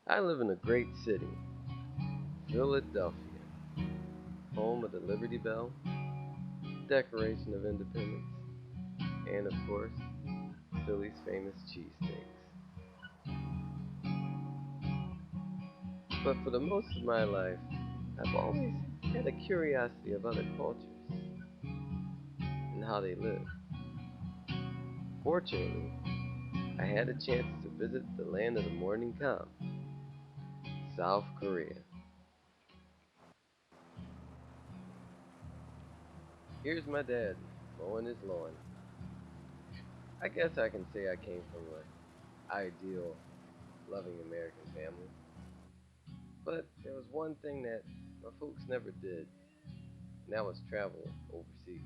I live in a great city, Philadelphia, home of the Liberty Bell, Declaration of Independence, and of course, Philly's famous cheesesteaks. But for the most of my life, I've always had a curiosity of other cultures and how they live. Fortunately, I had a chance to visit the land of the morning calm, South Korea. Here's my dad mowing his lawn. I guess I can say I came from an ideal, loving American family. But there was one thing that my folks never did, and that was travel overseas.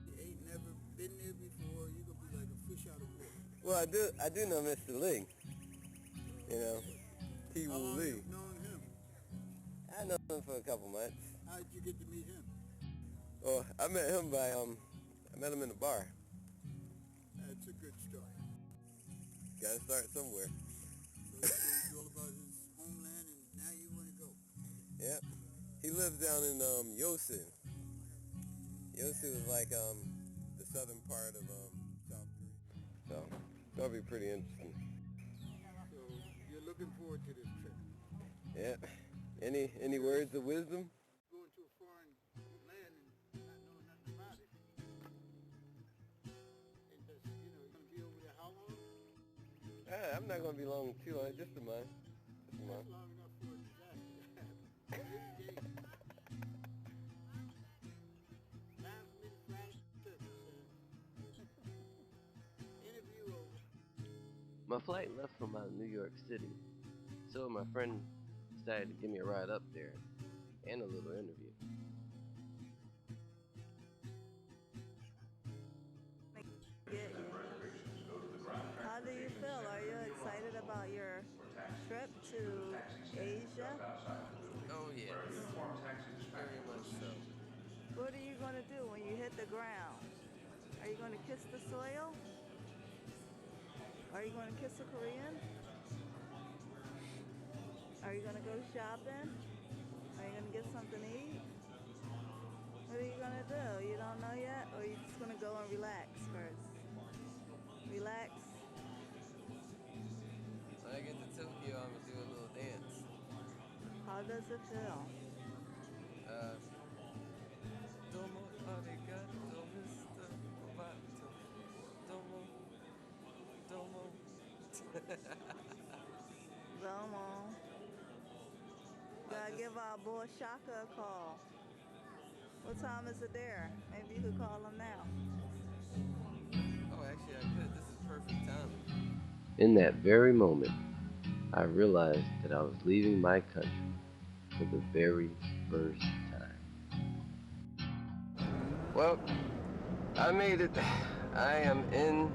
You ain't never been there before, you're gonna be like a fish out of water. Well, I do know Mr. Lee. You know, T. How Woo long Lee. you known him? I know him for a couple months. How did you get to meet him? Well, I met him I met him in a bar. That's a good story. Gotta start somewhere. So he told you all about his homeland and now you want to go. Yep. He lives down in yeosu. Yeosu is like the southern part of South Korea. So that'll be pretty interesting. So you're looking forward to this trip. Yep. Any words of wisdom? Going to a foreign land and not knowing nothing about it. And just, you're gonna be over there how long? I'm not gonna be long too long, just a month. Just a month. That's long enough for a disaster to happen. 30 days. Time for me to fly to Turkey, sir. Interview over. My flight left from New York City, so my friend decided to give me a ride up there and a little interview. Get you. How do you feel? Are you excited about your trip to Asia? Oh yes, very much so. What are you going to do when you hit the ground? Are you going to kiss the soil? Are you going to kiss a Korean? Are you going to go shopping? Are you going to get something to eat? What are you going to do? You don't know yet? Or are you just going to go and relax first? Relax. When I get to Tokyo, I'm gonna do a little dance. How does it feel? Domo arigato, Mr. Roboto. Domo, domo. Domo. Gotta give our boy Shaka a call. What time is it there? Maybe you could call him now. Oh, actually, I could. This is perfect timing. In that very moment, I realized that I was leaving my country for the very first time. Well, I made it. I am in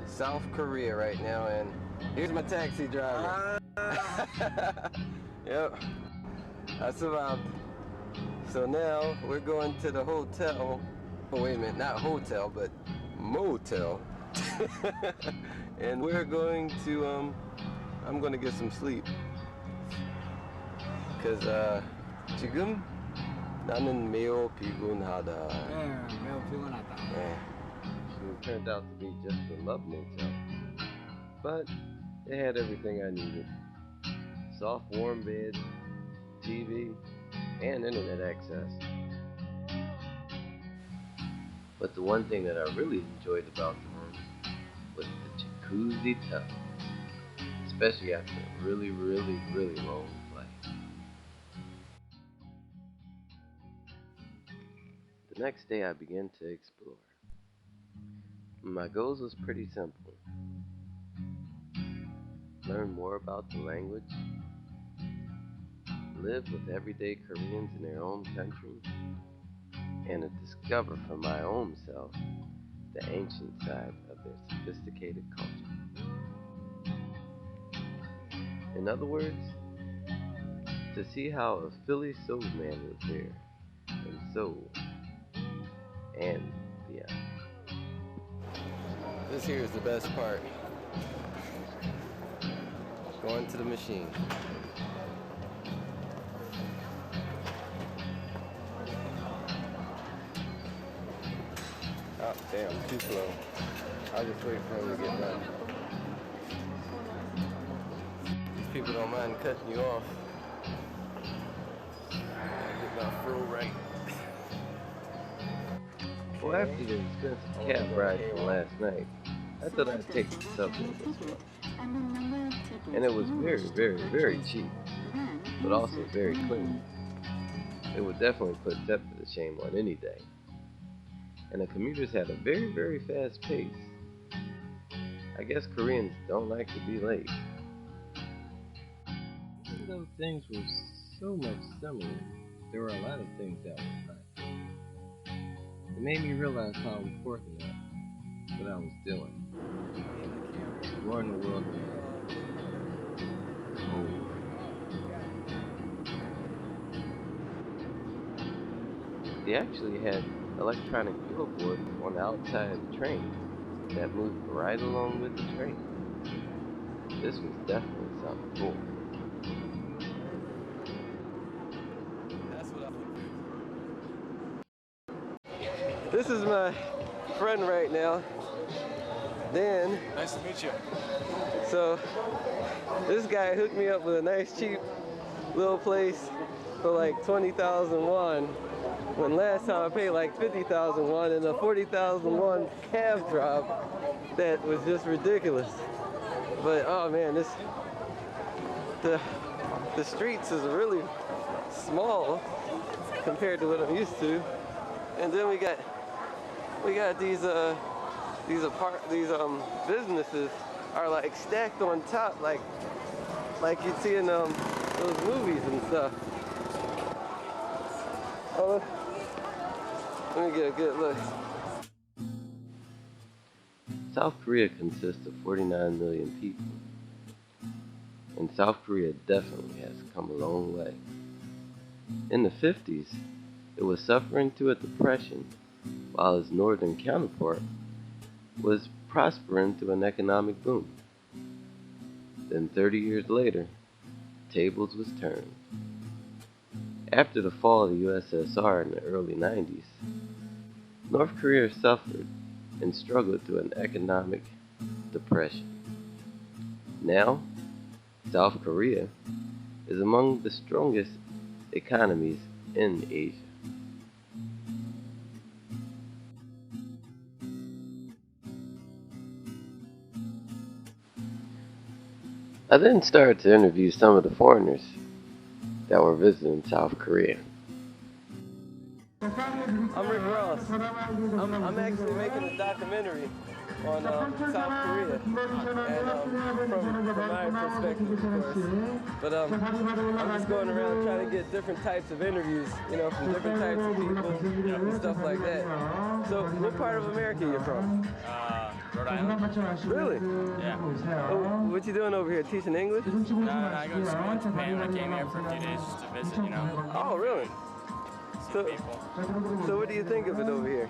South Korea right now, and here's my taxi driver. Yep, I survived. So now we're going to the hotel. Oh, wait a minute, not hotel, but motel. And we're going to, I'm going to get some sleep. Because, 지금 나는 매우 피곤하다. 매우 피곤하다. Yeah. It turned out to be just a love motel. But it had everything I needed. Soft, warm bed, TV, and internet access. But the one thing that I really enjoyed about the room was the jacuzzi tub, especially after a really, really, really long flight. The next day I began to explore. My goals was pretty simple. Learn more about the language, live with everyday Koreans in their own country, and to discover for my own self the ancient side of their sophisticated culture. In other words, to see how a Philly soul man would fare in Seoul and beyond. This here is the best part. Going to the machine. Oh, damn, too slow. I'll just wait for him to get done. These people don't mind cutting you off. Gotta get my fro right. Well, after the expensive cab ride from last night, I thought I'd take the subway this month. And it was very, very, very cheap, but also very clean. It would definitely put theft to shame on any day. And the commuters had a very, very fast pace. I guess Koreans don't like to be late. Even though things were so much similar, there were a lot of things that were not. It made me realize how important what I was doing. Exploring the world around. They actually had electronic billboards on the outside of the train that moved right along with the train. This was definitely something cool. This is my friend right now, Dan. Nice to meet you. So this guy hooked me up with a nice cheap little place for like 20,000 won. When last time I paid like 50,000 won, and a 40,000 won cab drop that was just ridiculous. But oh man, the streets is really small compared to what I'm used to. And then we got these businesses are like stacked on top, like you'd see in those movies and stuff. Oh, let me get a good look. South Korea consists of 49 million people, and South Korea definitely has come a long way. In the 50s, it was suffering through a depression, while its northern counterpart was prospering through an economic boom. Then 30 years later, tables was turned. After the fall of the USSR in the early 90s, North Korea suffered and struggled through an economic depression. Now, South Korea is among the strongest economies in Asia. I then started to interview some of the foreigners that were visiting South Korea. I'm Rick Ross. I'm actually making a documentary on South Korea, and from my perspective, of course. But I'm just going around trying to get different types of interviews, from different types of people and stuff like that. So, what part of America are you from? Rhode Island. Really? Yeah. Oh, what you doing over here? Teaching English? No, I go to school in Japan. I came here for a few days just to visit, Oh, really? see people. So what do you think of it over here?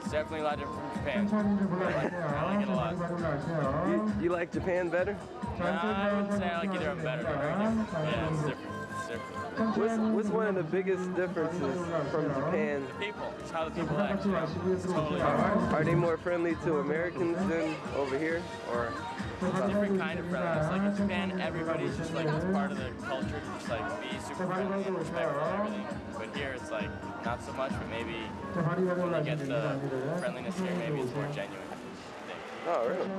It's definitely a lot different from Japan. I like it a lot. You like Japan better? I wouldn't say I like either of them better. They're very different. Yeah, it's different. It's different. What's one of the biggest differences from Japan? The people. It's how the people act. It's totally different. Are they more friendly to Americans than over here? Or It's a different kind of friendliness. Like in Japan, everybody's just like, it's part of the culture to just like be super friendly and respectful and everything. But here it's like, not so much, but maybe when you get the friendliness here, maybe it's more genuine. oh, really?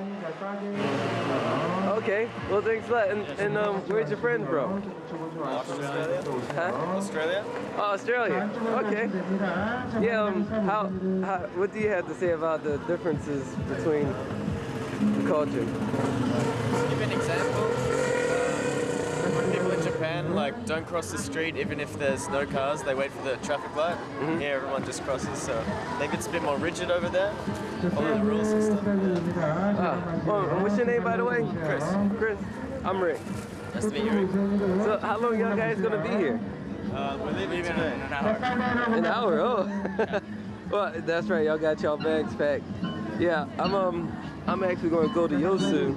Okay. Well, thanks a lot. And where's your friend from? Australia? Huh? Australia? Oh, Australia. Okay. Yeah. How? What do you have to say about the differences between the culture? Give an example. People in Japan don't cross the street even if there's no cars. They wait for the traffic light. Here everyone just crosses, so maybe it's a bit more rigid over there. Follow the rules and stuff. Well, what's your name, by the way? Chris. Chris. I'm Rick. Nice to meet you, Rick. So how long y'all guys gonna be here? We're leaving in an hour. An hour. Oh. Well, that's right. Y'all got y'all bags packed. Yeah. I'm actually going to go to Yeosu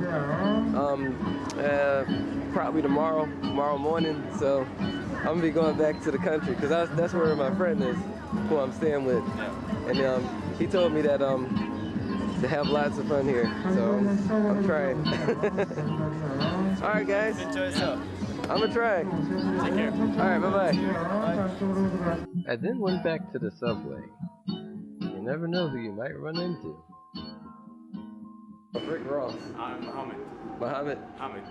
probably tomorrow morning. So I'm gonna be going back to the country because that's where my friend is, who I'm staying with. And he told me that to have lots of fun here. So I'm trying. All right, guys. Enjoy yourself. I'm gonna try. Take care. All right, bye-bye. I then went back to the subway. You never know who you might run into. Rick Ross. I'm Mohammed. Mohammed. Hamid.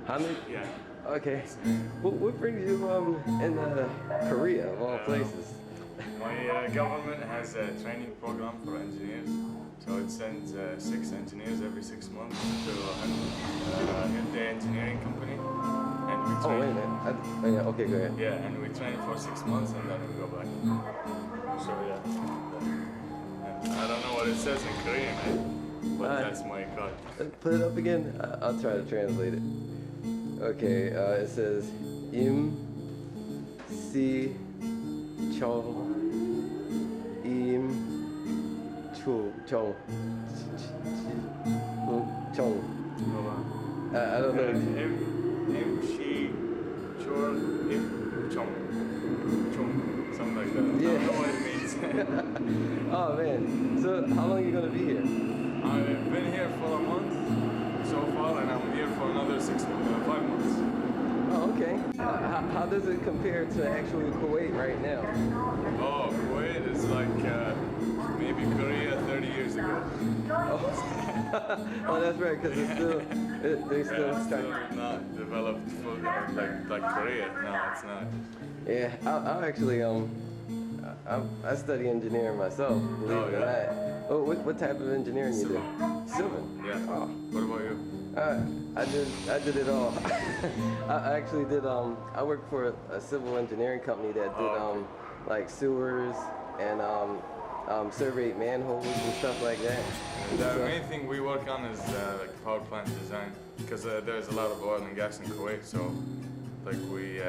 Hamid? Yeah. Okay. What brings you in Korea of all places? My government has a training program for engineers. So it sends 6 engineers every 6 months to the engineering company. And we train. Oh, wait a minute. Yeah, okay, go ahead. Yeah, and we train for 6 months and then we go back. So yeah. And I don't know what it says in Korean, but that's my card. Put it up again. I'll try to translate it. Okay, it says Im Si Cho Im Chu Chong Chong. I don't know. Im Shi Chor Im Chong. Chong. Something like that. Yeah. I don't know what it means. Oh man. So how long are you gonna be here? I've been here for a month so far, and I'm here for another 5 months. Oh, okay. How does it compare to actual Kuwait right now? Oh, Kuwait is like maybe Korea 30 years ago. Oh, that's right, because they still It's still not developed fully like Korea. No, it's not. Yeah, I actually I study engineering myself. Believe it or not. Oh, what type of engineering you do? Civil. Yeah. Oh. What about you? I did it all. I actually did I worked for a civil engineering company that did like sewers and surveyed manholes and stuff like that. The main thing we work on is like power plant design, because there's a lot of oil and gas in Kuwait, so like we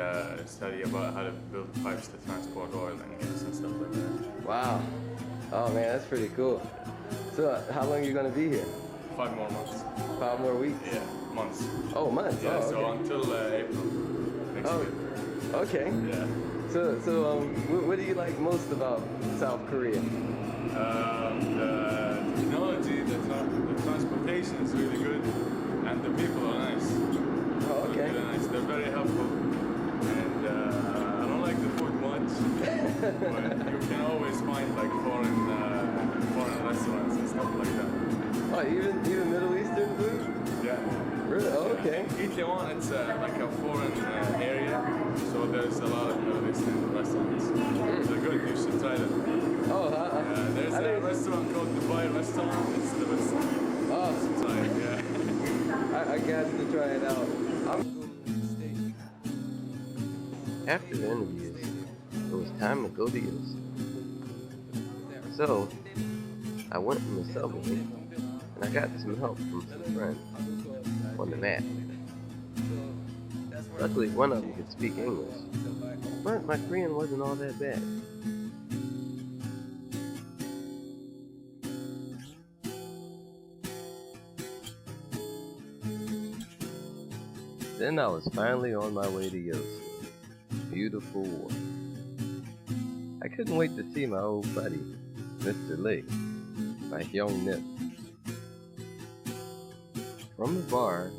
study about how to build pipes to transport oil and gas and stuff like that. Wow. Oh man, that's pretty cool. So how long are you gonna be here? 5 more months. 5 more weeks? Yeah, months. Oh, months. Yeah, oh, okay. so until April next year. Okay. Yeah. So what do you like most about South Korea? The technology, the transportation is really good, and the people are nice. Oh, okay. Really nice. They're very helpful, and I don't like the food much, but you can always find like foreign restaurants and stuff like that. Oh, even Middle Eastern food? Yeah. Really? Oh, okay. ep.1, it's like a foreign area, so there's a lot of Middle Eastern restaurants. They're good. You should try them. Oh, There's a restaurant called Dubai Restaurant. It's the best. Oh, You should try it. Yeah. I got to try it out. After the interviews, it was time to go to Yeosu. So, I went in the subway, and I got some help from some friends on the map. Luckily, one of them could speak English, but my Korean wasn't all that bad. Then I was finally on my way to Yeosu. Beautiful water. I couldn't wait to see my old buddy, Mr. Lee, my young nip. From the bar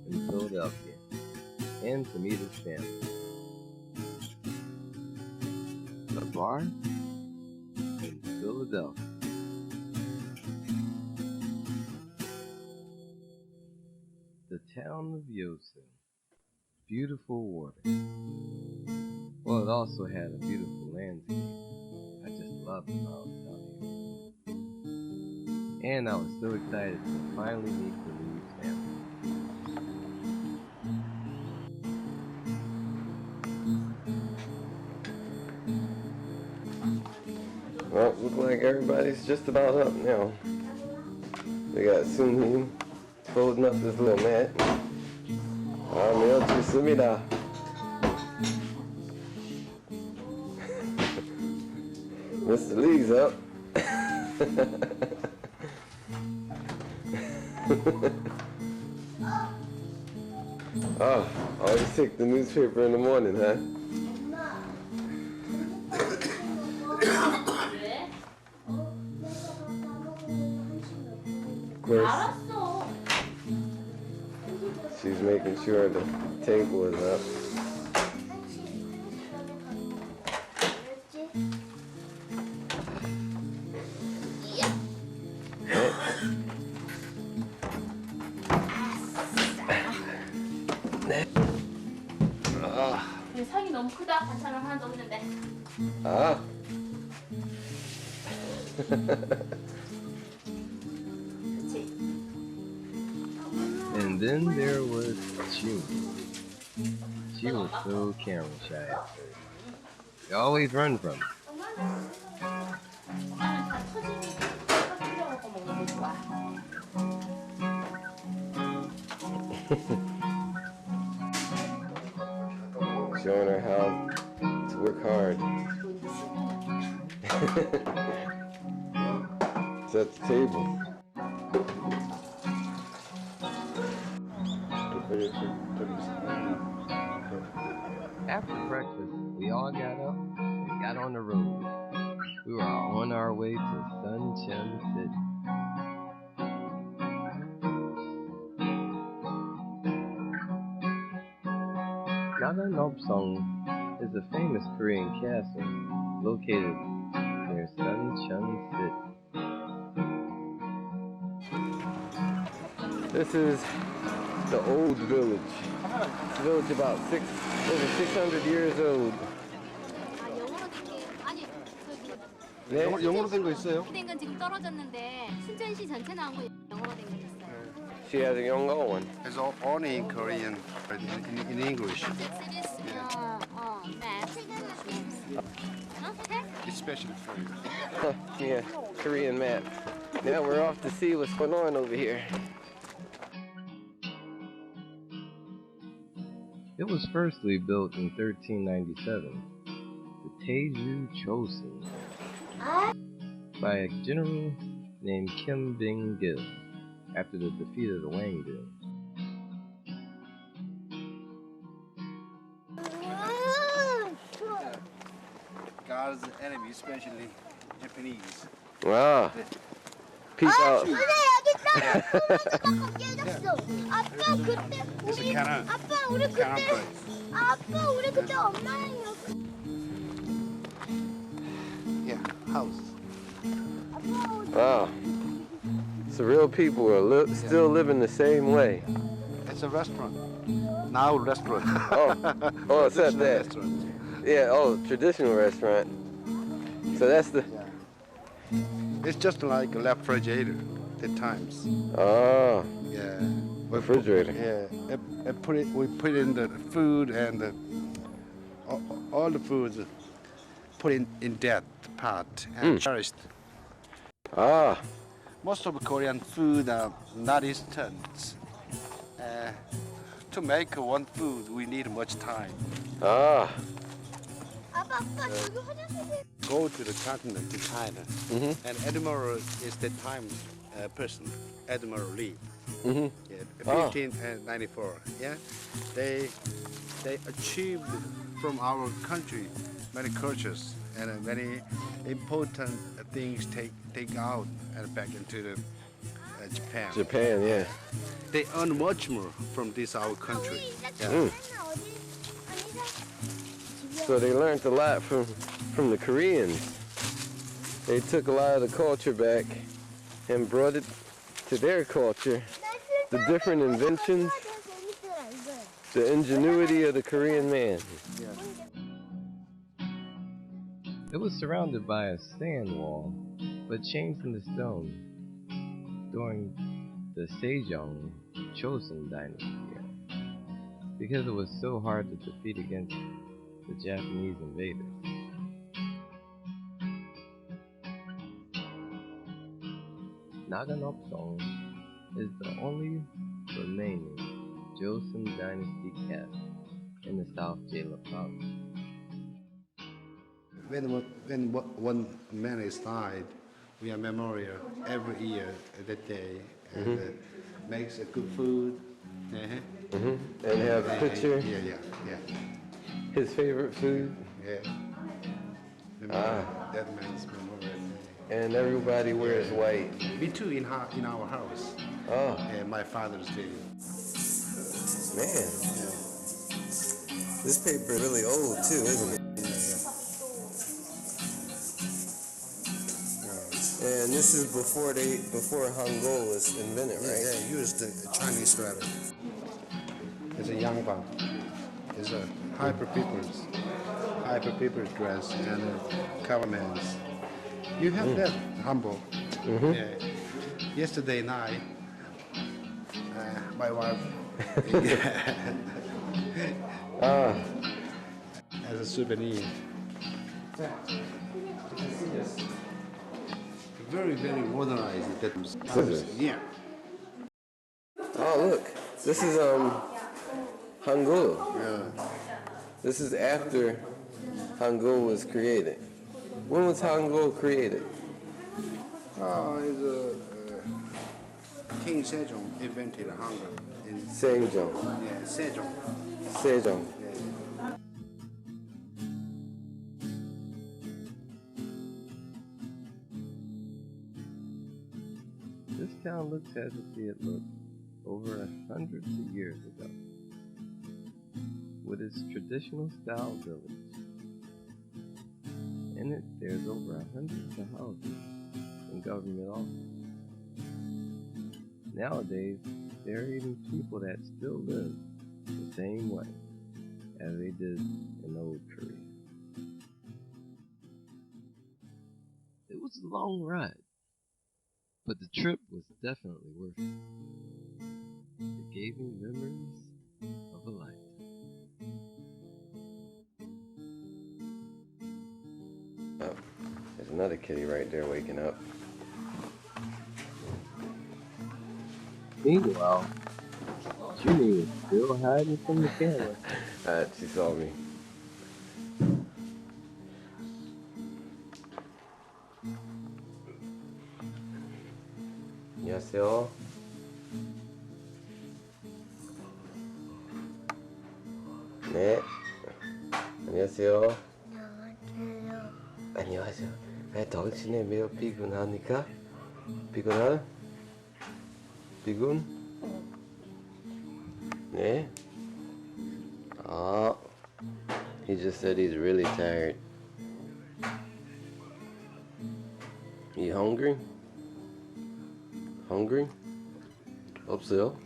in Philadelphia, and to meet his family. The bar in Philadelphia. The town of Yeosu. Beautiful water. Well, it also had a beautiful landscape. I just loved the mountains out here. And I was so excited to finally meet the Lee's family. Well, looks like everybody's just about up now. We got Sunhee folding up this little mat. 좋습니다. Mr. Lee's up. Oh, always take the newspaper in the morning, huh? Of course, she's making sure the table is up. 근데 상이 너무 크다. 반찬은 하나도 없는데. Ah. And then there was June. She was so camera shy at first. You always run from her. 나는 다 터지니까 끓여갖고 먹는 게 좋아. Showing her how to work hard. Set the table. After breakfast, we all got up and got on the road. We were on our way to Suncheon City. Naganopsong is a famous Korean castle located near Suncheon City. This is the old village. It's a village about over 600 years old. 네? 영어로 된 거 있어요? 된 건 지금 떨어졌는데 순천시 전체 나온 거 영어로 된 거 있어요. She has a young one. It's only in Korean, in English. series, map. Okay. Especially for you. Yeah, Korean map. Now we're off to see what's going on over here. It was firstly built in 1397, the Taeju Chosun, by a general named Kim Bing-gil after the defeat of the Wangdo. God's enemy, especially Japanese. Ah, peek out. 여기 깨졌어. 아빠 그때 It's a cannon. 우리 Cannon place. 아빠 우리 그때 엄마랑 Yeah, house. Wow. So real people are still living the same way. It's a restaurant. Now restaurant. Oh, it's at Traditional that. restaurant. Yeah, traditional restaurant. So that's the. Yeah. It's just like a refrigerator at times. Oh, Yeah. refrigerator. Yeah. We put in the food and all the foods put in that part and cherished. Ah, Most of Korean food are not instant. To make one food, we need much time. ah. 아빠 여기 화장실 Go to the continent, to China, and Admiral is the time person. Admiral Lee. Mm-hmm. Yeah, 1594. Yeah, they achieved from our country many cultures and many important things take out and back into the Japan. Japan, yeah. They earn much more from this our country. Yeah. Mm. So they learned a lot from the Koreans. They took a lot of the culture back and brought it to their culture. The different inventions, the ingenuity of the Korean man. It was surrounded by a sand wall, but changed into stone during the Sejong Chosun dynasty, because it was so hard to defeat against the Japanese invaders. Naganopsong is the only remaining Joseon dynasty castle in the South Jeolla province. When one man is died, we have memorial every year that day, and makes a good food. And have a picture. Yeah. His favorite food. Yeah. That man's memorial. And everybody wears white. Me too in our house. Oh, And my father's too. man. This paper is really old too, isn't it? And this is before Hangul was invented, right? They used the Chinese letter. It's a yangbang. It's a hyper people's dress and governments. You have that humble. Yeah. Yesterday night, my wife as a souvenir. Very, very modernized. Yeah. Oh, look. This is Hangul. Yeah. This is after Hangul was created. When was Hangul created? It's King Sejong invented Hangul. Sejong. Yeah, Sejong. Sejong. This town looks as if it looked over hundreds of years ago, with its traditional style village. In it, there's over hundreds of houses and government offices. Nowadays, there are even people that still live the same way as they did in old Korea. It was a long ride, but the trip was definitely worth it. It gave me memories of a lifetime. Oh, there's another kitty right there waking up. Meanwhile, Junie is still hiding from the camera. She saw me. 안녕하세요. 네. 안녕하세요. 안녕하세요. 당신의 매우 피곤하니까? 피곤하다? 피곤? 네. He just said he's really tired. You hungry? Hungry? 없어요?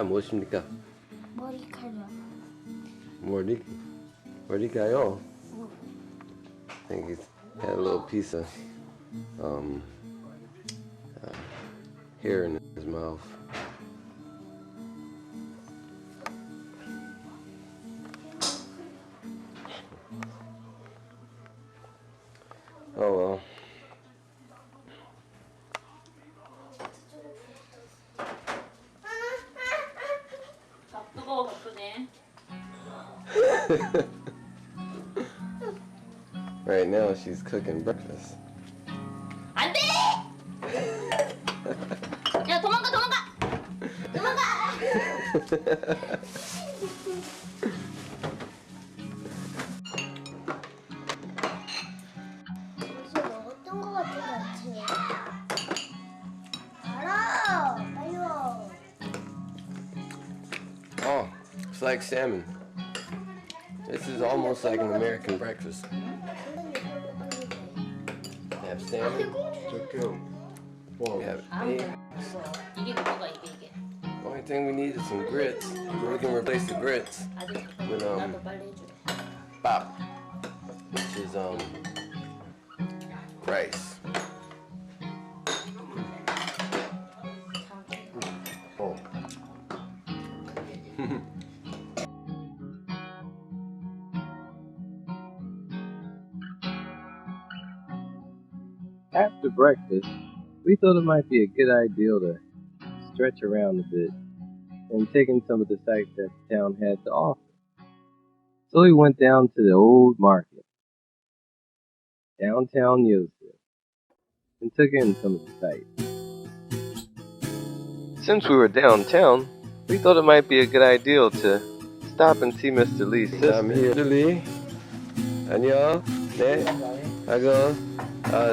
무엇입니까? 머리 가요? I think he's had a little piece of hair in his mouth. Oh well. 뜨거워 바쁘네. Right now she's cooking breakfast. 안 돼! 야 도망가. 먹었던 거 같은 거 같지? 알아! 빨리 와. Oh, it's like salmon. This is almost like an American breakfast. You have salmon. You have eggs. 이게 뭐가 이게. The only thing we need is some grits. We can replace the grits with 나도 빨리 해줘. bap, which is rice. Oh. After breakfast, we thought it might be a good idea to stretch around a bit and take in some of the sights that the town had to offer. So we went down to the old market. downtown yeosu, and took in some of the sights. Since we were downtown, we thought it might be a good idea to stop and see Mr. Lee's sister. I'm here, Mr. Lee. 안녕. 네. 하고.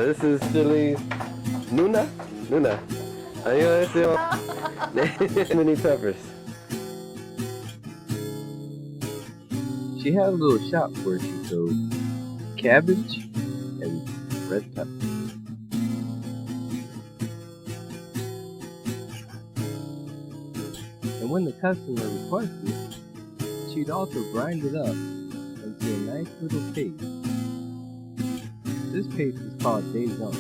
This is Mr. Lee's Nuna. 안녕하세요. 네. Many peppers. She had a little shop where she sold cabbage and red peppers. And when the customer requested, she'd also grind it up into a nice little paste. This paste is called daejeon.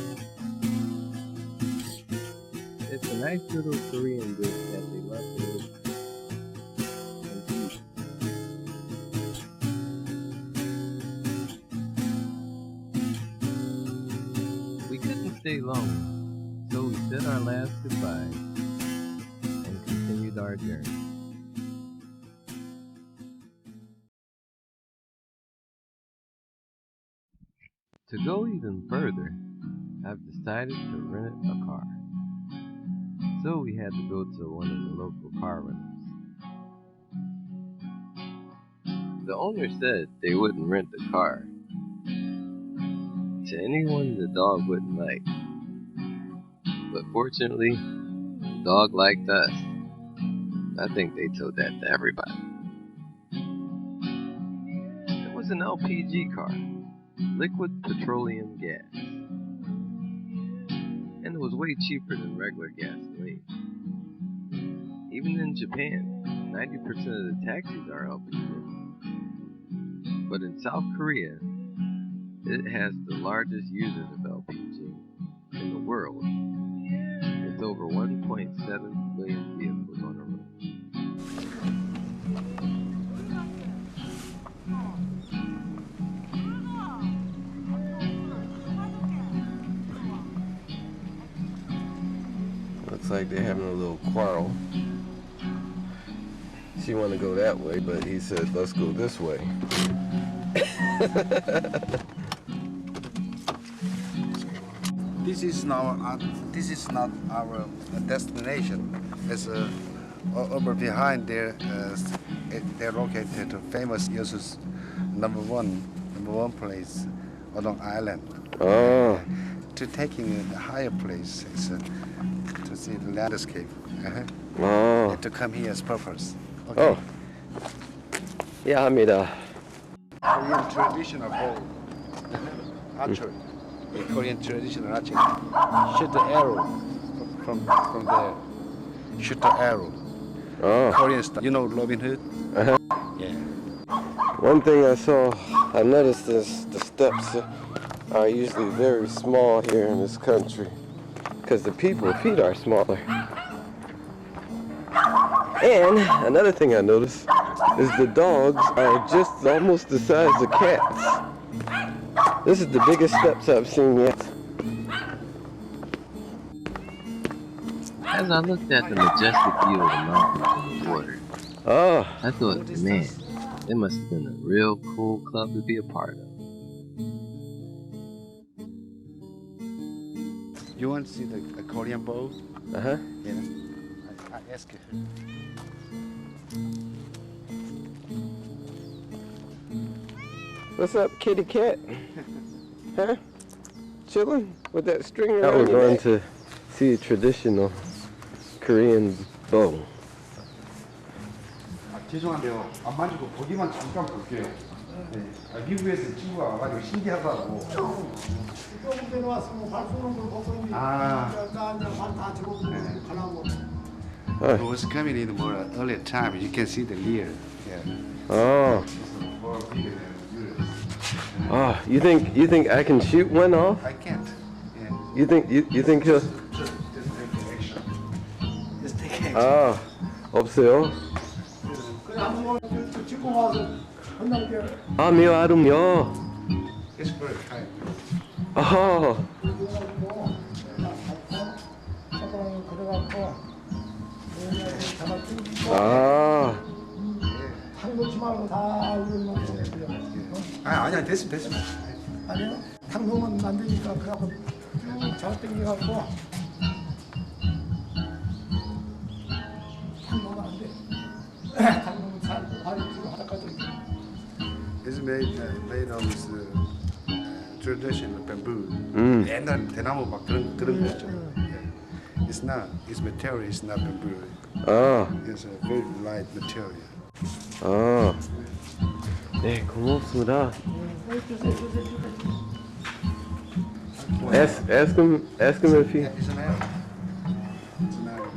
It's a nice little Korean dish that they love to make and eat. We couldn't stay long, so we said our last goodbye and continued our journey. To go even further, I've decided to rent a car. So we had to go to one of the local car rentals. The owner said they wouldn't rent the car to anyone the dog wouldn't like. But fortunately, the dog liked us. I think they told that to everybody. It was an LPG car, liquid petroleum gas. And it was way cheaper than regular gasoline. Even in Japan, 90% of the taxis are LPG. But in South Korea, it has the largest users of LPG in the world, with over 1.7 million vehicles on the road. Looks like they're having a little quarrel. She wanted to go that way, but he said, let's go this way. This is not our destination. It's over behind there. They're located famous yeosu's number one place on Long Island. Oh. To taking a higher place is to see the landscape. Oh. And to come here as purpose. Okay. Oh. Yeah, Korean traditional bow. Archery. The Korean traditional archery. Shoot the arrow from there. Shoot the arrow. Oh. Korean style. You know Robin Hood? Uh-huh. Yeah. One thing I noticed is the steps are usually very small here in this country because the people's feet are smaller. And another thing I noticed is the dogs are just almost the size of cats. This is the biggest steps I've seen yet. As I looked at the majestic view of the mountains and the water, I thought, man, it must have been a real cool club to be a part of. You want to see the Korean bow? Uh-huh. Yeah. I ask you. What's up, kitty cat? Huh? Chilling with that string around your neck? We're going to see a traditional Korean bow. 죄송한데요. 안 만지고 보기만 잠깐 볼게요. 네. 미국에서 친구가 와가지고 신기하다고. 조금 전에 왔으면 발 쏘는 걸 보고 있는데 발다 집어보고 가라고. It was coming in more earlier time. You can see the leer. Yeah. Oh. Oh, you think I can shoot one off? I can't. Yeah. You think he'll? Just take action. Just take action. 아, 없어요. 그래 한번 찍고 와서 한남께. 아, 미워하름요. It's very kind. 아. 아. 한 놓지 말고 다 올려놓고. 아니야 됐습니다. 아니요? 당로만 만드니까 그래갖고 쭉 잘 땡겨갖고 당로가 안 돼. 당로는 잘 발이 뒤로 하다까지. It's made of this traditional bamboo. 옛날 대나무 막 그런 거 있죠. It's not. Its material is not bamboo. It's a very light material. 네, 고맙습니다. Ask him if he. It's an arrow. It's an arrow.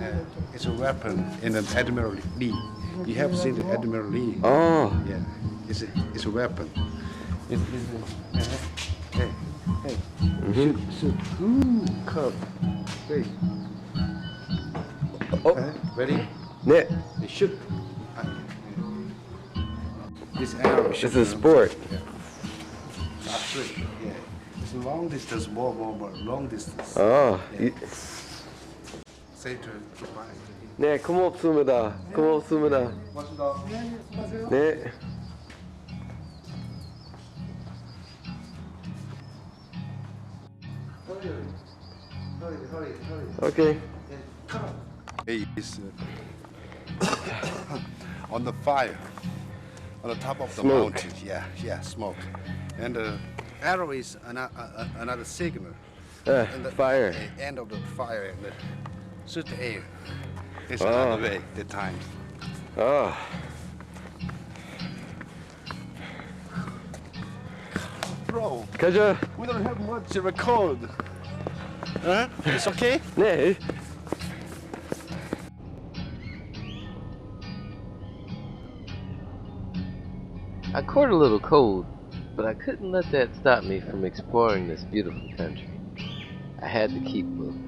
And, it's a weapon in an Admiral Lee. You have seen the Admiral Lee? Oh. Yeah. It's a weapon. It's hey. Shoot. Curve. Wait. Oh. Ready? 네. Shoot. This arrow. It's a sport. Yeah. Yeah. It's long distance, more long distance. 이- Say to goodbye. 네, 고맙습니다. 고맙습니다. 고맙습니다. 네. Hurry. 오케이. Is on the fire, on the top of the Smoke. mountain. Yeah, smoke. And the arrow is another signal. And the Fire. end of the fire, and shoot the air. It's another way. The time. 아. Bro, 가자. we don't have much to record. Huh? It's okay. 네. I caught a little cold, but I couldn't let that stop me from exploring this beautiful country. I had to keep moving.